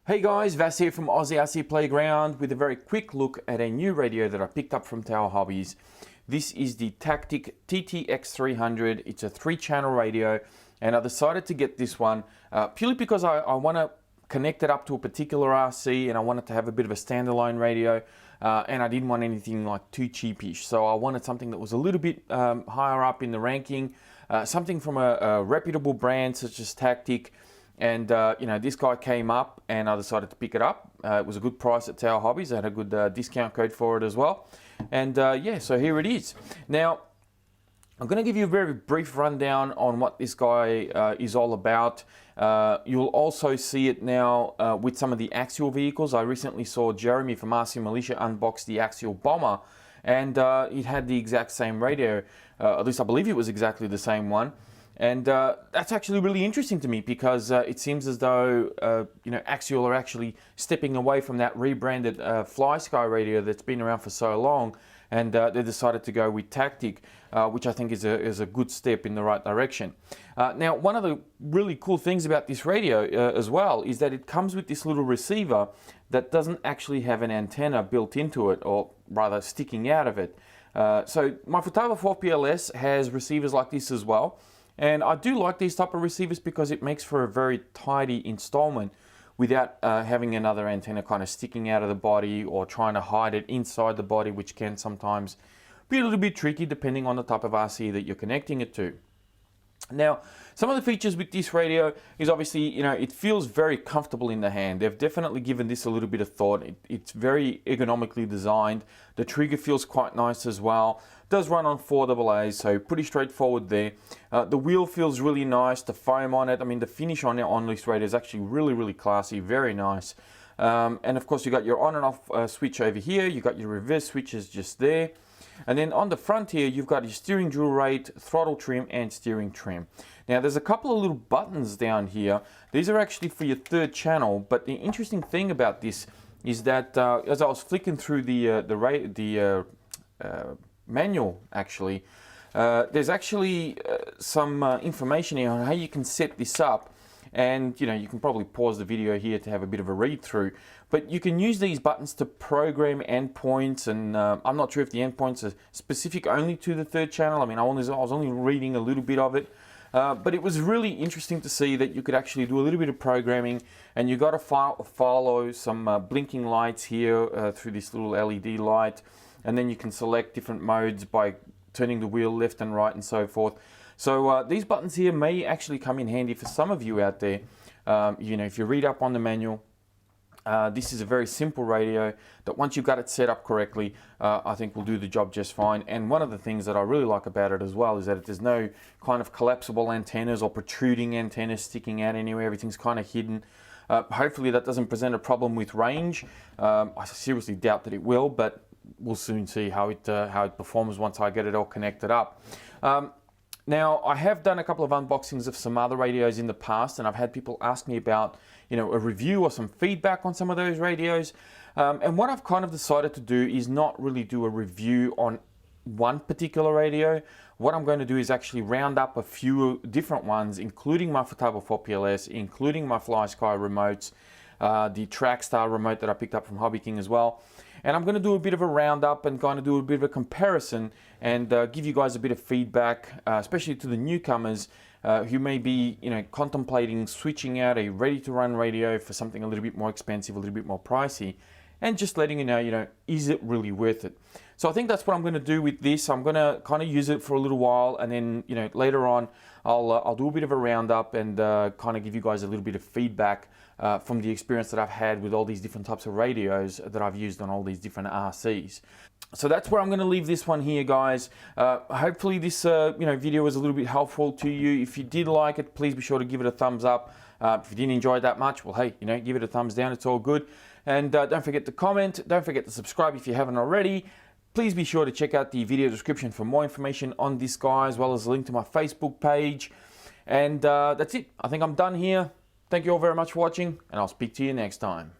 Hey guys, Vas here from Aussie Playground with a very quick look at a new radio that I picked up from Tower Hobbies. This is the Tactic TTX300. It's a 3-channel radio, and I decided to get this one purely because I want to connect it up to a particular RC, and I wanted to have a bit of a standalone radio, and I didn't want anything like too cheapish. So I wanted something that was a little bit higher up in the ranking, something from a reputable brand such as Tactic. And this guy came up and I decided to pick it up. It was a good price at Tower Hobbies. I had a good discount code for it as well. And yeah, so here it is. Now, I'm going to give you a very brief rundown on what this guy is all about. You'll also see it now with some of the Axial vehicles. I recently saw Jeremy from RC Militia unbox the Axial Bomber, and it had the exact same radio. At least I believe it was exactly the same one. And that's actually really interesting to me because it seems as though Axial are actually stepping away from that rebranded FlySky radio that's been around for so long, and they decided to go with Tactic, which I think is a good step in the right direction. Now, one of the really cool things about this radio as well is that it comes with this little receiver that doesn't actually have an antenna built into it, or rather sticking out of it. So my Futaba 4PLS has receivers like this as well. And I do like these type of receivers because it makes for a very tidy installment without having another antenna kind of sticking out of the body or trying to hide it inside the body, which can sometimes be a little bit tricky depending on the type of RC that you're connecting it to. Now, some of the features with this radio is obviously, it feels very comfortable in the hand. They've definitely given this a little bit of thought. It's very ergonomically designed. The trigger feels quite nice as well. It does run on 4AA, so pretty straightforward there. The wheel feels really nice. The foam on it, I mean, the finish on this radio is actually really, really classy, very nice. And of course, you got your on and off switch over here. You got your reverse switches just there. And then on the front here, you've got your steering dual rate, throttle trim, and steering trim. Now, there's a couple of little buttons down here. These are actually for your 3rd channel, but the interesting thing about this is that as I was flicking through the manual, actually, there's actually some information here on how you can set this up. And you can probably pause the video here to have a bit of a read through, but you can use these buttons to program endpoints, and I'm not sure if the endpoints are specific only to the 3rd channel. I mean, I was only reading a little bit of it, but it was really interesting to see that you could actually do a little bit of programming, and you got to follow some blinking lights here through this little LED light, and then you can select different modes by turning the wheel left and right and so forth. So these buttons here may actually come in handy for some of you out there. If you read up on the manual, this is a very simple radio that once you've got it set up correctly, I think will do the job just fine. And one of the things that I really like about it as well is that there's no kind of collapsible antennas or protruding antennas sticking out anywhere. Everything's kind of hidden. Hopefully that doesn't present a problem with range. I seriously doubt that it will, but we'll soon see how it performs once I get it all connected up. Now, I have done a couple of unboxings of some other radios in the past, and I've had people ask me about, a review or some feedback on some of those radios. And what I've kind of decided to do is not really do a review on one particular radio. What I'm going to do is actually round up a few different ones, including my Futaba 4PLS, including my FlySky remotes, the Trackstar remote that I picked up from Hobby King as well. And I'm going to do a bit of a roundup and kind of do a bit of a comparison and give you guys a bit of feedback, especially to the newcomers who may be, contemplating switching out a ready-to-run radio for something a little bit more expensive, a little bit more pricey, and just letting you know, is it really worth it? So I think that's what I'm going to do with this. I'm going to kind of use it for a little while, and then, later on, I'll do a bit of a roundup and kind of give you guys a little bit of feedback from the experience that I've had with all these different types of radios that I've used on all these different RCs. So that's where I'm going to leave this one here, guys. Hopefully this video was a little bit helpful to you. If you did like it, please be sure to give it a thumbs up. If you didn't enjoy it that much, well, hey, give it a thumbs down. It's all good. And don't forget to comment. Don't forget to subscribe if you haven't already. Please be sure to check out the video description for more information on this guy, as well as a link to my Facebook page. And that's it. I think I'm done here. Thank you all very much for watching, and I'll speak to you next time.